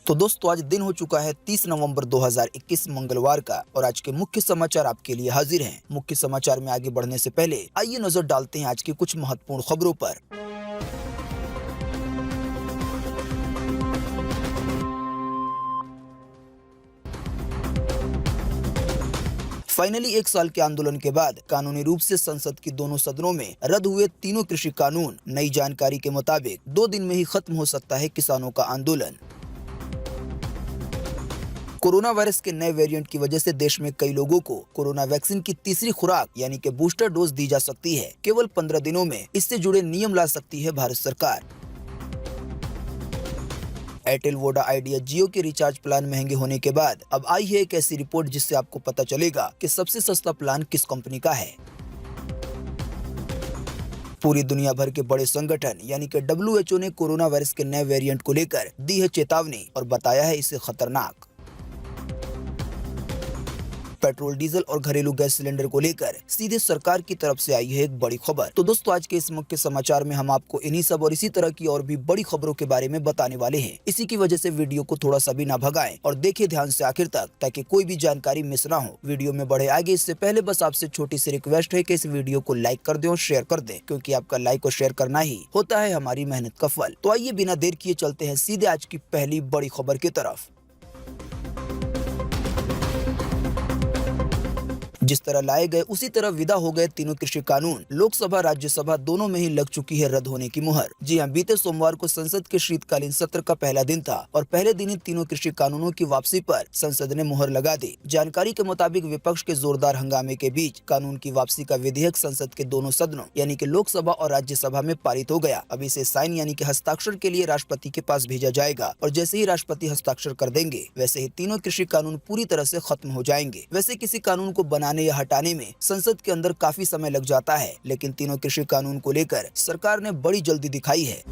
तो दोस्तों आज दिन हो चुका है 30 नवंबर 2021 मंगलवार का और आज के मुख्य समाचार आपके लिए हाजिर हैं। मुख्य समाचार में आगे बढ़ने से पहले आइए नजर डालते हैं आज की कुछ महत्वपूर्ण खबरों पर। फाइनली एक साल के आंदोलन के बाद कानूनी रूप से संसद की दोनों सदनों में रद्द हुए तीनों कृषि कानून। नई जानकारी के मुताबिक 2 दिन में ही खत्म हो सकता है किसानों का आंदोलन। कोरोना वायरस के नए वेरिएंट की वजह से देश में कई लोगों को कोरोना वैक्सीन की तीसरी खुराक यानी कि बूस्टर डोज दी जा सकती है। केवल 15 दिनों में इससे जुड़े नियम ला सकती है भारत सरकार। एयरटेल, वोडा, आइडिया, जियो के रिचार्ज प्लान महंगे होने के बाद अब आई है एक ऐसी रिपोर्ट जिससे आपको पता चलेगा कि सबसे सस्ता प्लान किस कंपनी का है। पूरी दुनिया भर के बड़े संगठन यानी कि WHO ने कोरोना वायरस के नए वेरिएंट को लेकर दी है चेतावनी और बताया है इसे खतरनाक। पेट्रोल, डीजल और घरेलू गैस सिलेंडर को लेकर सीधे सरकार की तरफ से आई है एक बड़ी खबर। तो दोस्तों आज के इस मुख्य समाचार में हम आपको इन्हीं सब और इसी तरह की और भी बड़ी खबरों के बारे में बताने वाले हैं। इसी की वजह से वीडियो को थोड़ा सा भी ना भगाएं और देखें ध्यान से आखिर तक ताकि कोई भी जानकारी मिस ना हो। वीडियो में बढ़े आगे इससे पहले बस आपसे छोटी सी रिक्वेस्ट है कि इस वीडियो को लाइक कर दें और शेयर कर दें, क्योंकि आपका लाइक और शेयर करना ही होता है हमारी मेहनत का फल। तो आइए बिना देर किए चलते हैं सीधे आज की पहली बड़ी खबर की तरफ। जिस तरह लाए गए उसी तरह विदा हो गए तीनों कृषि कानून। लोकसभा राज्यसभा दोनों में ही लग चुकी है रद्द होने की मुहर। जी हां, बीते सोमवार को संसद के शीतकालीन सत्र का पहला दिन था और पहले दिन ही तीनों कृषि कानूनों की वापसी पर संसद ने मुहर लगा दी। जानकारी के मुताबिक विपक्ष के जोरदार हंगामे के बीच कानून की वापसी का विधेयक संसद के दोनों सदनों यानी कि लोकसभा और राज्यसभा में पारित हो गया। अब इसे साइन यानी कि हस्ताक्षर के लिए राष्ट्रपति के पास भेजा जाएगा और जैसे ही राष्ट्रपति हस्ताक्षर कर देंगे वैसे ही तीनों कृषि कानून पूरी तरह से खत्म हो जाएंगे। वैसे किसी कानून को बनाने या हटाने में संसद के अंदर काफी समय लग जाता है, लेकिन तीनों कृषि कानून को लेकर सरकार ने बड़ी जल्दी दिखाई है।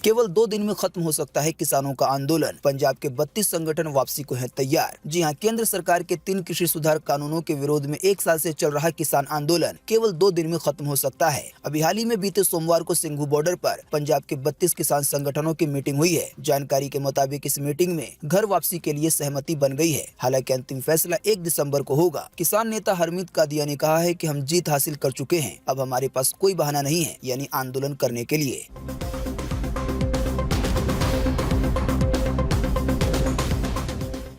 केवल 2 दिन में खत्म हो सकता है किसानों का आंदोलन। पंजाब के 32 संगठन वापसी को हैं तैयार। जी हां, केंद्र सरकार के 3 कृषि सुधार कानूनों के विरोध में 1 साल से चल रहा किसान आंदोलन केवल 2 दिन में खत्म हो सकता है। अभी हाल ही में बीते सोमवार को सिंघू बॉर्डर पर पंजाब के 32 किसान संगठनों की मीटिंग हुई है। जानकारी के मुताबिक इस मीटिंग में घर वापसी के लिए सहमति बन गई है। हालांकि अंतिम फैसला 1 दिसंबर को होगा। किसान नेता हरमीत कादिया ने कहा है कि हम जीत हासिल कर चुके हैं, अब हमारे पास कोई बहाना नहीं है यानी आंदोलन करने के लिए।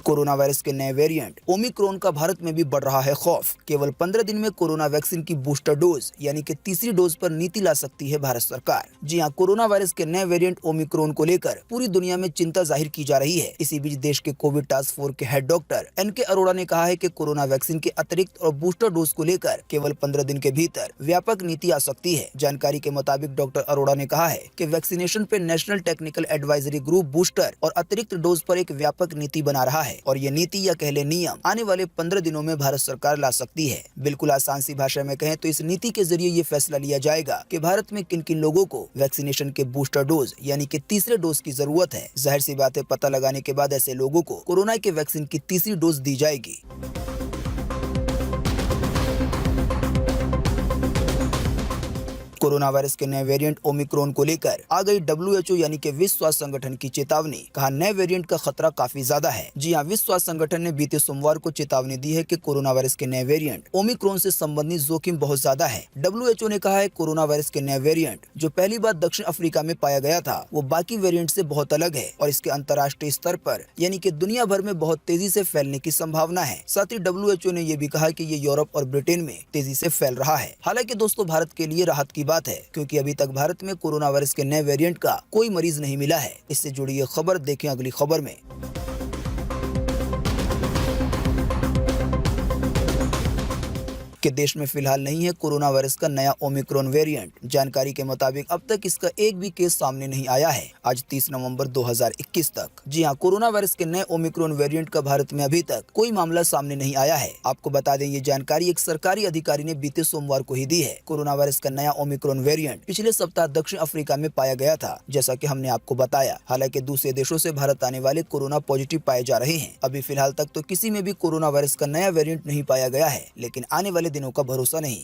कोरोना वायरस के नए वेरिएंट ओमिक्रॉन का भारत में भी बढ़ रहा है खौफ। केवल 15 दिन में कोरोना वैक्सीन की बूस्टर डोज यानी कि तीसरी डोज पर नीति ला सकती है भारत सरकार। जी हां, कोरोना वायरस के नए वेरिएंट ओमिक्रॉन को लेकर पूरी दुनिया में चिंता जाहिर की जा रही है। इसी बीच देश के कोविड टास्क फोर्स के हेड डॉक्टर NK अरोड़ा ने कहा है कि कोरोना वैक्सीन के अतिरिक्त और बूस्टर डोज को लेकर केवल 15 दिन के भीतर व्यापक नीति आ सकती है। जानकारी के मुताबिक डॉक्टर अरोड़ा ने कहा है कि वैक्सीनेशन पे national technical advisory group booster और अतिरिक्त डोज पर एक व्यापक नीति बना रहा है और ये नीति या कह ले नियम आने वाले 15 दिनों में भारत सरकार ला सकती है। बिल्कुल आसान सी भाषा में कहें तो इस नीति के जरिए ये फैसला लिया जाएगा कि भारत में किन किन लोगों को वैक्सीनेशन के बूस्टर डोज यानी कि तीसरे डोज की जरूरत है। जाहिर सी बात है, पता लगाने के बाद ऐसे लोगों को कोरोना के वैक्सीन की तीसरी डोज दी जाएगी। कोरोना वायरस के नए वेरिएंट ओमिक्रॉन को लेकर आ गई WHO यानी कि विश्व स्वास्थ्य संगठन की चेतावनी। कहा नए वेरिएंट का खतरा काफी ज्यादा है। जी हां, विश्व स्वास्थ्य संगठन ने बीते सोमवार को चेतावनी दी है कि कोरोना वायरस के नए वेरिएंट ओमिक्रॉन से संबंधित जोखिम बहुत ज्यादा है। WHO ने कहा है कोरोना वायरस के नए वेरिएंट जो पहली बार दक्षिण अफ्रीका में पाया गया था वो बाकी वेरिएंट से बहुत अलग है और इसके अंतर्राष्ट्रीय स्तर पर यानी कि दुनिया भर में बहुत तेजी से फैलने की संभावना है। साथ ही WHO ने यह भी कहा कि ये यूरोप और ब्रिटेन में तेजी से फैल रहा है। हालांकि दोस्तों भारत के लिए राहत की बात है, क्योंकि अभी तक भारत में कोरोना वायरस के नए वेरिएंट का कोई मरीज नहीं मिला है। इससे जुड़ी ये खबर देखें अगली खबर में। कि देश में फिलहाल नहीं है कोरोना वायरस का नया ओमिक्रॉन वेरिएंट। जानकारी के मुताबिक अब तक इसका एक भी केस सामने नहीं आया है आज 30 नवंबर 2021 तक। जी हां, कोरोना वायरस के नए ओमिक्रॉन वेरिएंट का भारत में अभी तक कोई मामला सामने नहीं आया है। आपको बता दें ये जानकारी एक सरकारी अधिकारी ने बीते सोमवार को ही दी है। कोरोना वायरस का नया ओमिक्रॉन वेरिएंट पिछले सप्ताह दक्षिण अफ्रीका में पाया गया था, जैसा कि हमने आपको बताया। हालांकि दूसरे देशों से भारत आने वाले कोरोना पॉजिटिव पाए जा रहे हैं। अभी फिलहाल तक तो किसी में भी कोरोना वायरस का नया वेरिएंट नहीं पाया गया है, लेकिन आने वाले दिनों का भरोसा नहीं।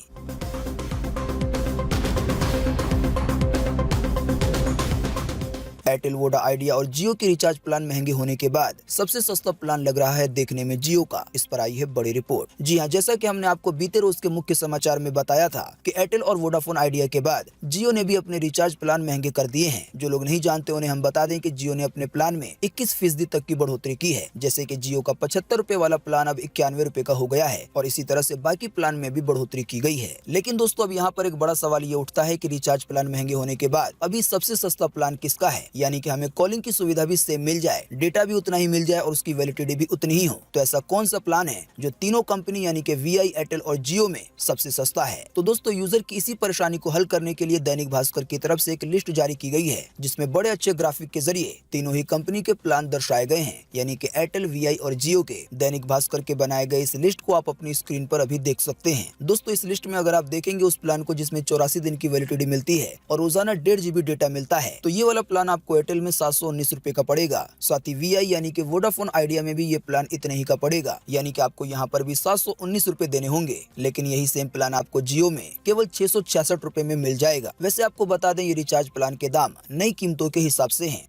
एयरटेल, वोडा, आइडिया और जियो के रिचार्ज प्लान महंगे होने के बाद सबसे सस्ता प्लान लग रहा है देखने में जियो का। इस पर आई है बड़ी रिपोर्ट। जी हाँ, जैसा कि हमने आपको बीते रोज के मुख्य समाचार में बताया था कि एयरटेल और वोडाफोन आइडिया के बाद जियो ने भी अपने रिचार्ज प्लान महंगे कर दिए हैं। जो लोग नहीं जानते उन्हें हम बता दें कि जियो ने अपने प्लान में 21% तक की बढ़ोतरी की है। जैसे कि जियो का 75 रुपए वाला प्लान अब 91 रुपए का हो गया है और इसी तरह से बाकी प्लान में भी बढ़ोतरी की गई है। लेकिन दोस्तों, अब यहाँ पर एक बड़ा सवाल ये उठता है कि रिचार्ज प्लान महंगे होने के बाद अभी सबसे सस्ता प्लान किसका है, यानी कि हमें कॉलिंग की सुविधा भी सेम मिल जाए, डेटा भी उतना ही मिल जाए और उसकी वैलिडिटी भी उतनी ही हो। तो ऐसा कौन सा प्लान है जो तीनों कंपनी यानी कि वी, एयरटेल और जियो में सबसे सस्ता है? तो दोस्तों, यूजर की इसी परेशानी को हल करने के लिए दैनिक भास्कर की तरफ से एक लिस्ट जारी की गई है, जिसमें बड़े अच्छे ग्राफिक के जरिए तीनों ही कंपनी के प्लान दर्शाए गए हैं, यानी कि एयरटेल, वी और जियो के। दैनिक भास्कर के बनाए गए इस लिस्ट को आप अपनी स्क्रीन पर अभी देख सकते हैं। दोस्तों, इस लिस्ट में अगर आप देखेंगे उस प्लान को जिसमें 84 दिन की वैलिडिटी मिलती है और रोजाना 1.5 GB डेटा मिलता है, तो ये वाला प्लान आपको एयरटेल में 719 रुपए का पड़ेगा। साथ ही वी यानी कि वोडाफोन आइडिया में भी ये प्लान इतने ही का पड़ेगा, यानी कि आपको यहाँ पर भी 719 रुपए देने होंगे। लेकिन यही सेम प्लान आपको जियो में केवल 666 रुपए में मिल जाएगा। वैसे आपको बता दें, ये रिचार्ज प्लान के दाम नई कीमतों के हिसाब से हैं।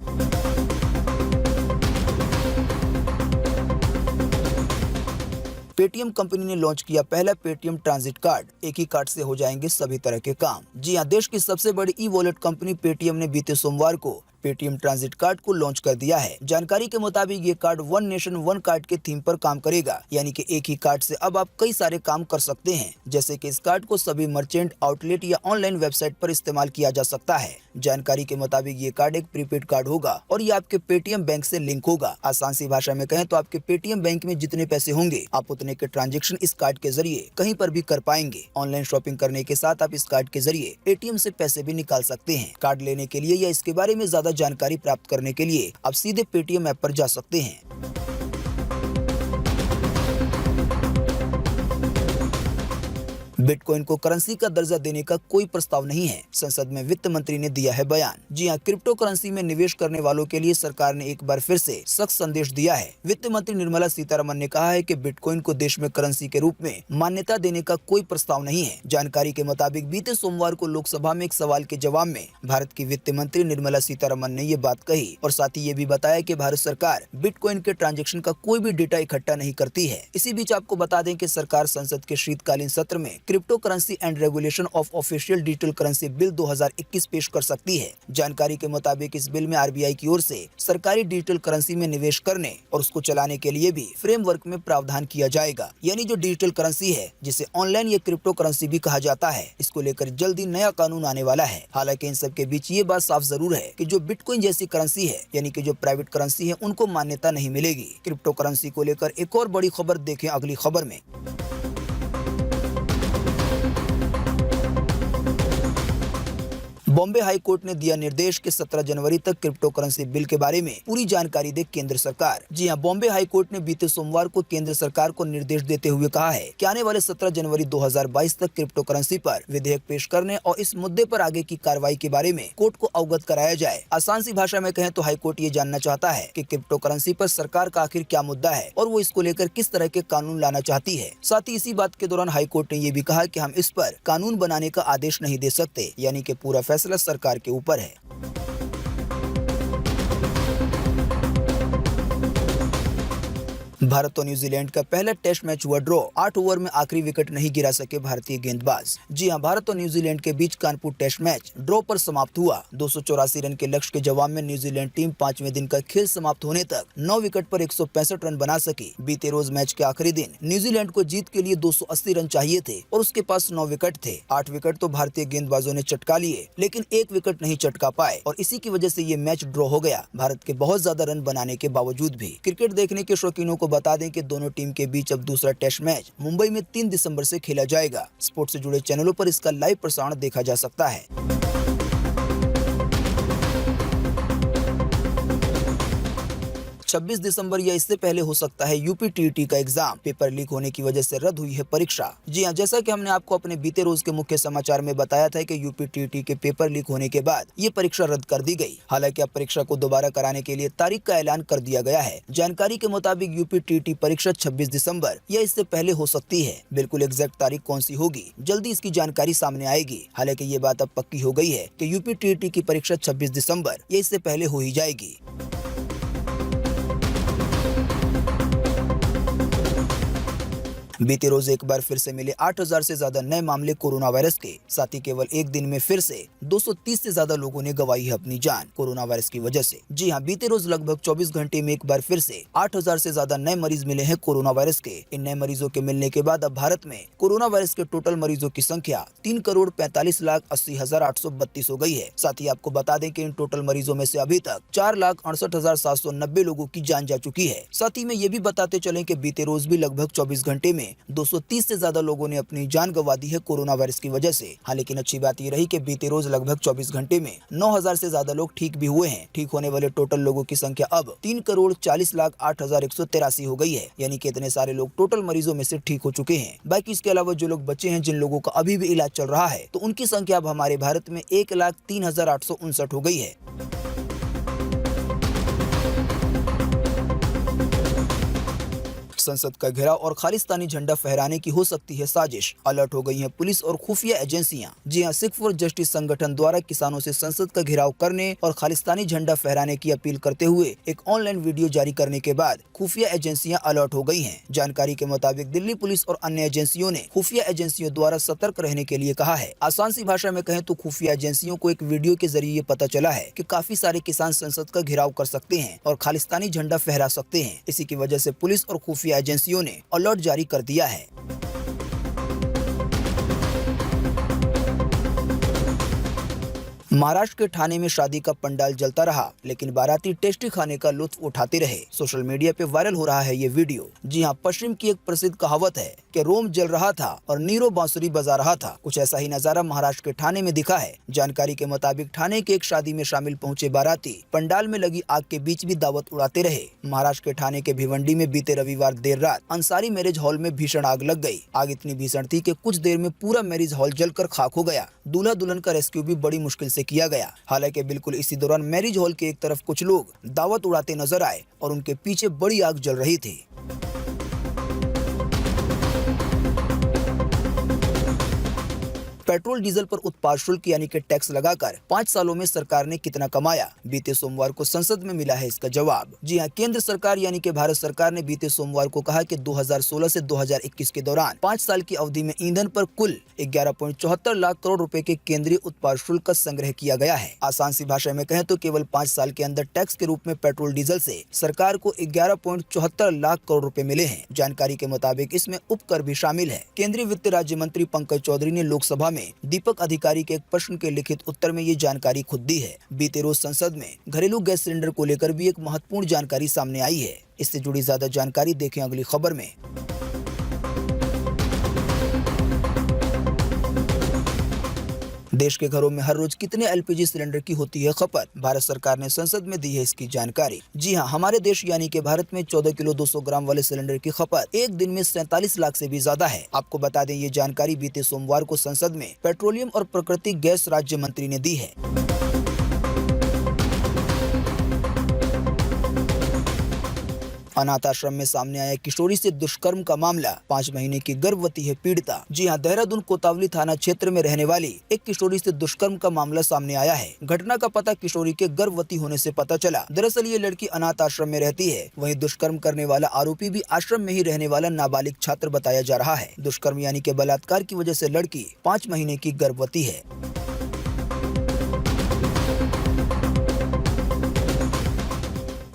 पेटीएम कंपनी ने लॉन्च किया पहला पेटीएम ट्रांजिट कार्ड। एक ही कार्ड से हो जाएंगे सभी तरह के काम। जी हाँ, देश की सबसे बड़ी ई वॉलेट कंपनी पेटीएम ने बीते सोमवार को पेटीएम ट्रांजिट कार्ड को लॉन्च कर दिया है। जानकारी के मुताबिक ये card one nation one card के थीम पर काम करेगा, यानी कि एक ही कार्ड से अब आप कई सारे काम कर सकते हैं। जैसे कि इस कार्ड को सभी मर्चेंट, आउटलेट या ऑनलाइन वेबसाइट पर इस्तेमाल किया जा सकता है। जानकारी के मुताबिक ये कार्ड एक प्रीपेड कार्ड होगा और ये आपके पेटीएम बैंक से लिंक होगा। आसान सी भाषा में कहें तो आपके पेटीएम बैंक में जितने पैसे होंगे, आप उतने के ट्रांजेक्शन इस कार्ड के जरिए कहीं पर भी कर पाएंगे। ऑनलाइन शॉपिंग करने के साथ आप इस कार्ड के जरिए एटीएम से पैसे भी निकाल सकते हैं। कार्ड लेने के लिए या इसके बारे में ज्यादा जानकारी प्राप्त करने के लिए आप सीधे पेटीएम ऐप पर जा सकते हैं। बिटकॉइन को करेंसी का दर्जा देने का कोई प्रस्ताव नहीं है, संसद में वित्त मंत्री ने दिया है बयान। जी हां, क्रिप्टो करेंसी में निवेश करने वालों के लिए सरकार ने एक बार फिर से सख्त संदेश दिया है। वित्त मंत्री निर्मला सीतारमण ने कहा है कि बिटकॉइन को देश में करेंसी के रूप में मान्यता देने का कोई प्रस्ताव नहीं है। जानकारी के मुताबिक बीते सोमवार को लोकसभा में एक सवाल के जवाब में भारत की वित्त मंत्री निर्मला सीतारमण ने ये बात कही और साथ ही ये भी बताया कि भारत सरकार बिटकॉइन के ट्रांजेक्शन का कोई भी डेटा इकट्ठा नहीं करती है। इसी बीच आपको बता दें कि सरकार संसद के शीतकालीन सत्र में crypto currency and regulation of official digital currency bill 2021 पेश कर सकती है। जानकारी के मुताबिक इस बिल में आरबीआई की ओर से सरकारी डिजिटल करेंसी में निवेश करने और उसको चलाने के लिए भी फ्रेमवर्क में प्रावधान किया जाएगा। यानी जो डिजिटल करेंसी है, जिसे ऑनलाइन या क्रिप्टो करेंसी भी कहा जाता है, इसको लेकर जल्दी नया कानून आने वाला है। हालांकि इन सब के बीच ये बात साफ जरूर है कि जो बिटकॉइन जैसी करेंसी है, यानी कि जो प्राइवेट करेंसी है, उनको मान्यता नहीं मिलेगी। क्रिप्टो करेंसी को लेकर एक और बड़ी खबर देखें अगली खबर में। बॉम्बे हाई कोर्ट ने दिया निर्देश कि 17 जनवरी तक क्रिप्टो करेंसी बिल के बारे में पूरी जानकारी दे केंद्र सरकार। जी हां, बॉम्बे हाई कोर्ट ने बीते सोमवार को केंद्र सरकार को निर्देश देते हुए कहा है कि आने वाले 17 जनवरी 2022 तक क्रिप्टो करेंसी पर विधेयक पेश करने और इस मुद्दे पर आगे की कार्रवाई के बारे में कोर्ट को अवगत कराया जाए। आसान सी भाषा में कहें तो हाई कोर्ट ये जानना चाहता है कि क्रिप्टो करेंसी पर सरकार का आखिर क्या मुद्दा है और वो इसको लेकर किस तरह के कानून लाना चाहती है। साथ ही इसी बात के दौरान हाई कोर्ट ने ये भी कहा कि हम इस पर कानून बनाने का आदेश नहीं दे सकते, यानी कि पूरा फैसला सरकार के ऊपर है। भारत और न्यूजीलैंड का पहला टेस्ट मैच हुआ ड्रॉ। 8 ओवर में आखिरी विकेट नहीं गिरा सके भारतीय गेंदबाज। जी हां, भारत और न्यूजीलैंड के बीच कानपुर टेस्ट मैच ड्रॉ पर समाप्त हुआ। 284 रन के लक्ष्य के जवाब में न्यूजीलैंड टीम 5वें दिन का खेल समाप्त होने तक 9 विकेट पर 165 रन बना सकी। बीते रोज मैच के आखिरी दिन न्यूजीलैंड को जीत के लिए 280 रन चाहिए थे और उसके पास 9 विकेट थे। 8 विकेट तो भारतीय गेंदबाजों ने चटका लिए, लेकिन 1 विकेट नहीं चटका पाए और इसी की वजह से ये मैच ड्रॉ हो गया, भारत के बहुत ज्यादा रन बनाने के बावजूद भी। क्रिकेट देखने के शौकीनों को बता दें कि दोनों टीम के बीच अब दूसरा टेस्ट मैच मुंबई में 3 दिसंबर से खेला जाएगा। स्पोर्ट्स से जुड़े चैनलों पर इसका लाइव प्रसारण देखा जा सकता है। 26 दिसंबर या इससे पहले हो सकता है यूपीटीईटी का एग्जाम। पेपर लीक होने की वजह से रद्द हुई है परीक्षा। जी हाँ, जैसा कि हमने आपको अपने बीते रोज के मुख्य समाचार में बताया था कि यूपीटीईटी के पेपर लीक होने के बाद ये परीक्षा रद्द कर दी गई। हालांकि अब परीक्षा को दोबारा कराने के लिए तारीख का ऐलान कर दिया गया है। जानकारी के मुताबिक यूपीटीईटी परीक्षा 26 दिसंबर या इससे पहले हो सकती है। बिल्कुल एग्जैक्ट तारीख कौन सी होगी, जल्दी इसकी जानकारी सामने आएगी। हालांकि ये बात अब पक्की हो गई है कि यूपीटीईटी की परीक्षा 26 दिसंबर या इससे पहले हो ही जाएगी। बीते रोज एक बार फिर से मिले 8,000 से ज्यादा नए मामले कोरोना वायरस के। साथ ही केवल एक दिन में फिर से 230 से ज्यादा लोगों ने गंवाई है अपनी जान कोरोना वायरस की वजह से। जी हां, बीते रोज लगभग 24 घंटे में एक बार फिर से 8,000 से ज्यादा नए मरीज मिले हैं कोरोना वायरस के। इन नए मरीजों के मिलने के बाद अब भारत में कोरोना वायरस के टोटल मरीजों की संख्या 3,45,80,832 हो गई है। साथ ही आपको बता दें कि इन टोटल मरीजों में से अभी तक 4,68,790 लोगों की जान जा चुकी है। साथ ही में ये भी बताते चले कि बीते रोज भी लगभग 24 घंटे में 230 से ज्यादा लोगों ने अपनी जान गंवा दी है कोरोना वायरस की वजह से। हाँ, लेकिन अच्छी बात ये रही कि बीते रोज लगभग 24 घंटे में 9,000 से ज्यादा लोग ठीक भी हुए हैं। ठीक होने वाले टोटल लोगों की संख्या अब 3,40,08,183 हो गई है। यानी कि इतने सारे लोग टोटल मरीजों में से ठीक हो चुके हैं। बाकी इसके अलावा जो लोग बचे हैं, जिन लोगों का अभी भी इलाज चल रहा है, तो उनकी संख्या अब हमारे भारत में 1,03,859 हो गई है। संसद का घेराव और खालिस्तानी झंडा फहराने की हो सकती है साजिश। अलर्ट हो गई हैं पुलिस और खुफिया एजेंसियां। जी हां, सिख फॉर जस्टिस संगठन द्वारा किसानों से संसद का घेराव करने और खालिस्तानी झंडा फहराने की अपील करते हुए एक ऑनलाइन वीडियो जारी करने के बाद खुफिया एजेंसियां अलर्ट हो गई हैं। जानकारी के मुताबिक दिल्ली पुलिस और अन्य एजेंसियों ने खुफिया एजेंसियों द्वारा सतर्क रहने के लिए कहा है। आसान सी भाषा में कहें तो खुफिया एजेंसियों को एक वीडियो के जरिए ये पता चला है कि काफी सारे किसान संसद का घेराव कर सकते हैं और खालिस्तानी झंडा फहरा सकते हैं। इसी की वजह से पुलिस और खुफिया एजेंसियों ने अलर्ट जारी कर दिया है। महाराष्ट्र के ठाणे में शादी का पंडाल जलता रहा, लेकिन बाराती टेस्टी खाने का लुत्फ उठाते रहे। सोशल मीडिया पे वायरल हो रहा है ये वीडियो। जी हां, पश्चिम की एक प्रसिद्ध कहावत है कि रोम जल रहा था और नीरो बांसुरी बजा रहा था। कुछ ऐसा ही नजारा महाराष्ट्र के ठाणे में दिखा है। जानकारी के मुताबिक ठाणे के एक शादी में शामिल पहुंचे बाराती पंडाल में लगी आग के बीच भी दावत उड़ाते रहे। महाराष्ट्र के ठाणे के भिवंडी में बीते रविवार देर रात अंसारी मैरिज हॉल में भीषण आग लग गई। आग इतनी भीषण थी कि कुछ देर में पूरा मैरिज हॉल जलकर खाक हो गया। दूल्हा दुल्हन का रेस्क्यू भी बड़ी मुश्किल से किया गया। हालांकि बिल्कुल इसी दौरान मैरिज हॉल के एक तरफ कुछ लोग दावत उड़ाते नजर आए और उनके पीछे बड़ी आग जल रही थी। पेट्रोल डीजल पर उत्पाद शुल्क यानी कि टैक्स लगाकर 5 सालों में सरकार ने कितना कमाया? बीते सोमवार को संसद में मिला है इसका जवाब। जी हां, केंद्र सरकार यानी कि भारत सरकार ने बीते सोमवार को कहा कि 2016 से 2021 के दौरान 5 साल की अवधि में ईंधन पर कुल 11.74 लाख करोड़ रुपए के केंद्रीय उत्पाद शुल्क का संग्रह किया गया है। आसान सी भाषा में कहें तो केवल 5 साल के अंदर टैक्स के रूप में पेट्रोल डीजल से सरकार को 11.74 लाख करोड़ रुपए मिले हैं। जानकारी के मुताबिक इसमें उपकर भी शामिल है। केंद्रीय वित्त राज्य मंत्री पंकज चौधरी ने लोकसभा में दीपक अधिकारी के एक प्रश्न के लिखित उत्तर में ये जानकारी खुद दी है। बीते रोज संसद में घरेलू गैस सिलेंडर को लेकर भी एक महत्वपूर्ण जानकारी सामने आई है। इससे जुड़ी ज्यादा जानकारी देखें अगली खबर में। देश के घरों में हर रोज कितने एलपीजी सिलेंडर की होती है खपत? भारत सरकार ने संसद में दी है इसकी जानकारी। जी हां, हमारे देश यानी कि भारत में 14 किलो 200 ग्राम वाले सिलेंडर की खपत एक दिन में 47 लाख से भी ज्यादा है। आपको बता दें ये जानकारी बीते सोमवार को संसद में पेट्रोलियम और प्राकृतिक गैस राज्य मंत्री ने दी है। अनाथ आश्रम में सामने आया किशोरी से दुष्कर्म का मामला। 5 महीने की गर्भवती है पीड़िता। जी हां, देहरादून कोतवाली थाना क्षेत्र में रहने वाली एक किशोरी से दुष्कर्म का मामला सामने आया है। घटना का पता किशोरी के गर्भवती होने से पता चला। दरअसल ये लड़की अनाथ आश्रम में रहती है। वहीं दुष्कर्म करने वाला आरोपी भी आश्रम में ही रहने वाला नाबालिग छात्र बताया जा रहा है। दुष्कर्म यानी कि बलात्कार की वजह से लड़की 5 महीने की गर्भवती है।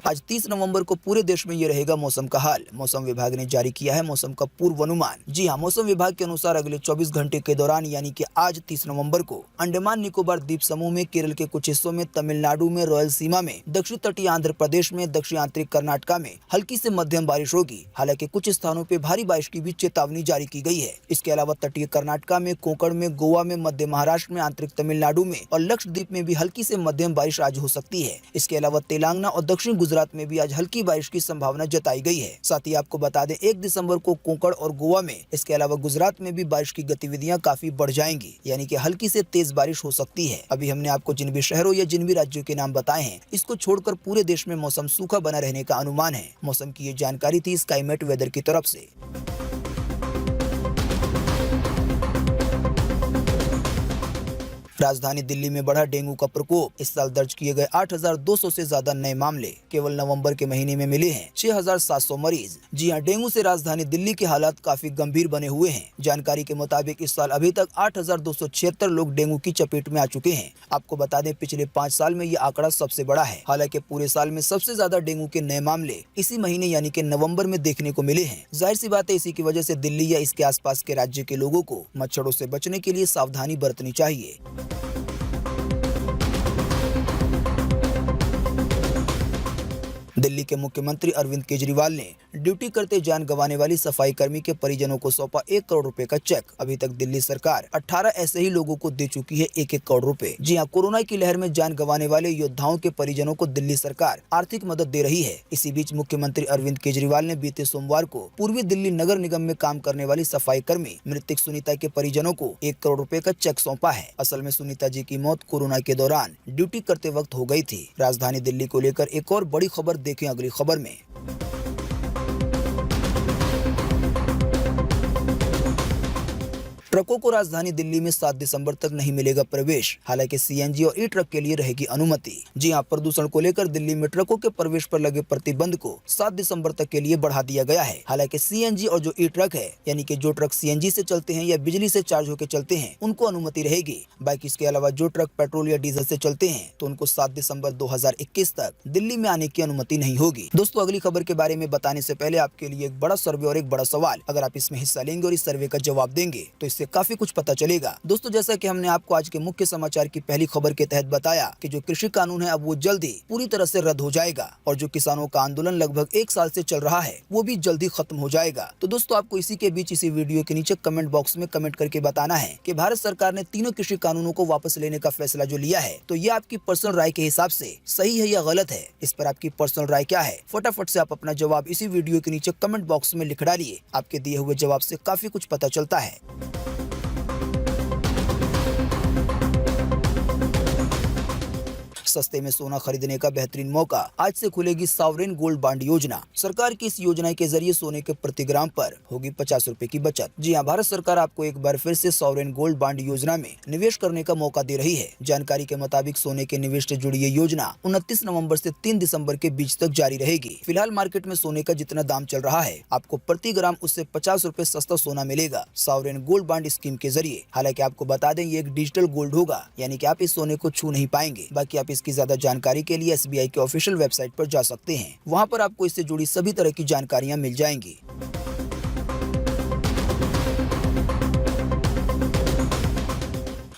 आज 30 नवंबर को पूरे देश में ये रहेगा मौसम का हाल। मौसम विभाग ने जारी किया है मौसम का पूर्वानुमान। जी हां, मौसम विभाग के अनुसार अगले 24 घंटे के दौरान यानी कि आज 30 नवंबर को अंडमान निकोबार द्वीप समूह में, केरल के कुछ हिस्सों में, तमिलनाडु में, रॉयल सीमा में, दक्षिण तटीय आंध्र प्रदेश में, दक्षिण आंतरिक कर्नाटका में हल्की से मध्यम बारिश होगी। हालांकि कुछ स्थानों पर भारी बारिश की भी चेतावनी जारी की गई है। इसके अलावा तटीय कर्नाटका में, कोंकण में, गोवा में, मध्य महाराष्ट्र में, आंतरिक तमिलनाडु में और लक्षद्वीप में भी हल्की से मध्यम बारिश आज हो सकती है। इसके अलावा तेलंगाना और दक्षिण गुजरात गुजरात में भी आज हल्की बारिश की संभावना जताई गई है। साथ ही आपको बता दें 1 दिसंबर को कोंकण और गोवा में, इसके अलावा गुजरात में भी बारिश की गतिविधियां काफी बढ़ जाएंगी, यानी कि हल्की से तेज बारिश हो सकती है। अभी हमने आपको जिन भी शहरों या जिन भी राज्यों के नाम बताए हैं, इसको छोड़कर पूरे देश में मौसम सूखा बना रहने का अनुमान है। मौसम की ये जानकारी थी स्काईमेट वेदर की तरफ से। राजधानी दिल्ली में बढ़ा डेंगू का प्रकोप। इस साल दर्ज किए गए 8,200 से ज्यादा नए मामले। केवल नवंबर के महीने में मिले हैं 6,700 मरीज। जी हां, डेंगू से राजधानी दिल्ली के हालात काफी गंभीर बने हुए हैं। जानकारी के मुताबिक इस साल अभी तक 8,276 लोग डेंगू की चपेट में आ चुके हैं। आपको बता दें पिछले 5 साल में ये आंकड़ा सबसे बड़ा है। हालांकि पूरे साल में सबसे ज्यादा डेंगू के नए मामले इसी महीने यानी कि नवम्बर में देखने को मिले हैं। जाहिर सी बात है, इसी की वजह से दिल्ली या इसके आसपास के राज्य के लोगों को मच्छरों से बचने के लिए सावधानी बरतनी चाहिए। दिल्ली के मुख्यमंत्री अरविंद केजरीवाल ने ड्यूटी करते जान गंवाने वाली सफाई कर्मी के परिजनों को सौंपा 1 करोड़ रुपए का चेक। अभी तक दिल्ली सरकार 18 ऐसे ही लोगों को दे चुकी है 1-1 करोड़ रुपए। जी हां, कोरोना की लहर में जान गंवाने वाले योद्धाओं के परिजनों को दिल्ली सरकार आर्थिक मदद दे रही है। इसी बीच मुख्यमंत्री अरविंद केजरीवाल ने बीते सोमवार को पूर्वी दिल्ली नगर निगम में काम करने वाली सफाई कर्मी मृतक सुनीता के परिजनों को 1 करोड़ रुपए का चेक सौंपा है। असल में सुनीता जी की मौत कोरोना के दौरान ड्यूटी करते वक्त हो गई थी। राजधानी दिल्ली को लेकर एक और बड़ी खबर देखें अगली खबर में। ट्रकों को राजधानी दिल्ली में 7 दिसंबर तक नहीं मिलेगा प्रवेश। हालांकि सीएनजी और ई ट्रक के लिए रहेगी अनुमति। जी हां, प्रदूषण को लेकर दिल्ली में ट्रकों के प्रवेश पर लगे प्रतिबंध को 7 दिसंबर तक के लिए बढ़ा दिया गया है। हालांकि सीएनजी और जो ई ट्रक है, यानी कि जो ट्रक सीएनजी से चलते हैं या बिजली से चार्ज होकर चलते हैं, उनको अनुमति रहेगी। बाकी इसके अलावा जो ट्रक पेट्रोल या डीजल से चलते हैं तो उनको 7 दिसंबर 2021 तक दिल्ली में आने की अनुमति नहीं होगी। दोस्तों, अगली खबर के बारे में बताने से पहले आपके लिए एक बड़ा सर्वे और एक बड़ा सवाल। अगर आप इसमें हिस्सा लेंगे और इस सर्वे का जवाब देंगे तो इससे काफी कुछ पता चलेगा। दोस्तों, जैसा कि हमने आपको आज के मुख्य समाचार की पहली खबर के तहत बताया कि जो कृषि कानून है अब वो जल्दी पूरी तरह से रद्द हो जाएगा और जो किसानों का आंदोलन लगभग 1 साल से चल रहा है वो भी जल्दी खत्म हो जाएगा। तो दोस्तों, आपको इसी के बीच इसी वीडियो के नीचे कमेंट बॉक्स में कमेंट करके बताना है कि भारत सरकार ने तीनों कृषि कानूनों को वापस लेने का फैसला जो लिया है, तो ये आपकी पर्सनल राय के हिसाब से सही है या गलत है। इस पर आपकी पर्सनल राय क्या है? फटाफट से आप अपना जवाब इसी वीडियो के नीचे कमेंट बॉक्स में लिख डालिए। आपके दिए हुए जवाब से काफी कुछ पता चलता है। सस्ते में सोना खरीदने का बेहतरीन मौका। आज से खुलेगी सॉवरेन गोल्ड बॉन्ड योजना। सरकार की इस योजना के जरिए सोने के प्रति ग्राम पर होगी 50 रुपए की बचत। जी हां, भारत सरकार आपको एक बार फिर से सॉवरेन गोल्ड बॉन्ड योजना में निवेश करने का मौका दे रही है। जानकारी के मुताबिक सोने के निवेश से जुड़ी ये योजना 29 नवंबर से 3 दिसंबर के बीच तक जारी रहेगी। फिलहाल मार्केट में सोने का जितना दाम चल रहा है, आपको प्रति ग्राम उससे 50 रुपए सस्ता सोना मिलेगा सॉवरेन गोल्ड बॉन्ड स्कीम के जरिए। हालांकि आपको बता दें ये एक डिजिटल गोल्ड होगा, यानी कि आप इस सोने को छू नहीं पाएंगे। बाकी आप इसकी ज्यादा जानकारी के लिए एसबीआई के ऑफिशियल वेबसाइट पर जा सकते हैं। वहां पर आपको इससे जुड़ी सभी तरह की जानकारियां मिल जाएंगी।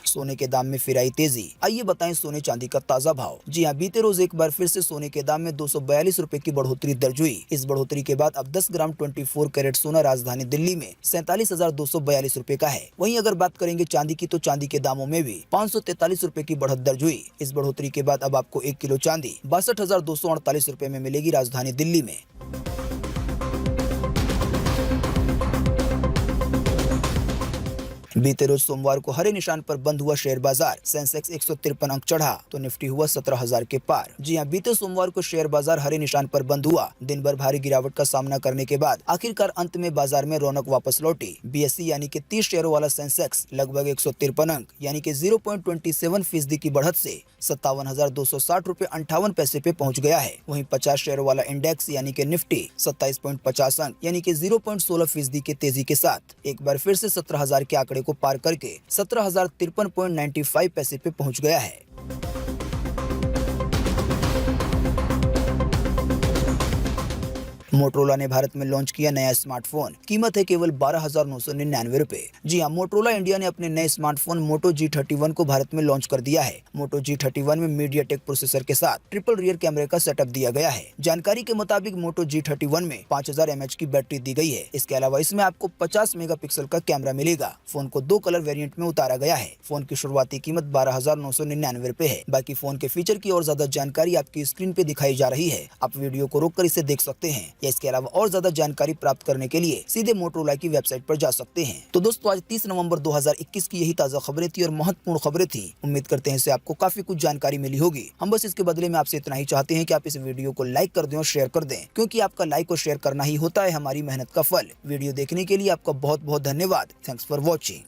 सोने के दाम में फिर आई तेजी। आइए बताएं सोने चांदी का ताजा भाव। जी हां, बीते रोज एक बार फिर से सोने के दाम में 242 रुपए की बढ़ोतरी दर्ज हुई। इस बढ़ोतरी के बाद अब 10 ग्राम 24 कैरेट सोना राजधानी दिल्ली में 47,242 रुपए का है। वहीं अगर बात करेंगे चांदी की, तो चांदी के दामों में भी 543 रुपए की बढ़त दर्ज हुई। इस बढ़ोतरी के बाद अब आपको 1 किलो चांदी 62,248 रुपए में मिलेगी राजधानी दिल्ली में। बीते रोज सोमवार को हरे निशान पर बंद हुआ शेयर बाजार। सेंसेक्स 153 अंक चढ़ा तो निफ्टी हुआ 17,000 के पार। जी हां, बीते सोमवार को शेयर बाजार हरे निशान पर बंद हुआ। दिन भर भारी गिरावट का सामना करने के बाद आखिरकार अंत में बाजार में रौनक वापस लौटी। बीएसई यानी कि 30 शेयरों वाला सेंसेक्स लगभग 153 अंक यानी कि 0.27% की बढ़त से 57,260 रुपए 58 पैसे पे पहुंच गया है। वहीं 50 शेयरों वाला इंडेक्स यानी कि निफ्टी 27.50 अंक यानी कि 0.16% की तेजी के साथ एक बार फिर से 17,000 के आंकड़े को पार करके 17,053.95 पैसे पे पहुंच गया है। मोटरोला ने भारत में लॉन्च किया नया स्मार्टफोन, कीमत है केवल 12,999 रुपए। जी हाँ, मोटरोला इंडिया ने अपने नए स्मार्टफोन मोटो G31 को भारत में लॉन्च कर दिया है। मोटो G31 में मीडियाटेक प्रोसेसर के साथ ट्रिपल रियर कैमरे का सेटअप दिया गया है। जानकारी के मुताबिक मोटो G31 में 5000 mAh की बैटरी दी गई है। इसके अलावा इसमें आपको 50 मेगापिक्सल का कैमरा मिलेगा। फोन को 2 कलर वेरिएंट में उतारा गया है। फोन की शुरुआती कीमत 12,999 रुपए है। बाकी फोन के फीचर की और ज्यादा जानकारी आपकी स्क्रीन पे दिखाई जा रही है। आप वीडियो को रोककर इसे देख सकते हैं या इसके अलावा और ज्यादा जानकारी प्राप्त करने के लिए सीधे मोटरोला की वेबसाइट पर जा सकते हैं। तो दोस्तों, आज 30 नवंबर 2021 की यही ताजा खबरें थी और महत्वपूर्ण खबरें थी। उम्मीद करते हैं इससे आपको काफी कुछ जानकारी मिली होगी। हम बस इसके बदले में आपसे इतना ही चाहते हैं कि आप इस वीडियो को लाइक कर दें और शेयर कर दें, क्योंकि आपका लाइक और शेयर करना ही होता है हमारी मेहनत का फल। वीडियो देखने के लिए आपका बहुत बहुत धन्यवाद। Thanks for watching.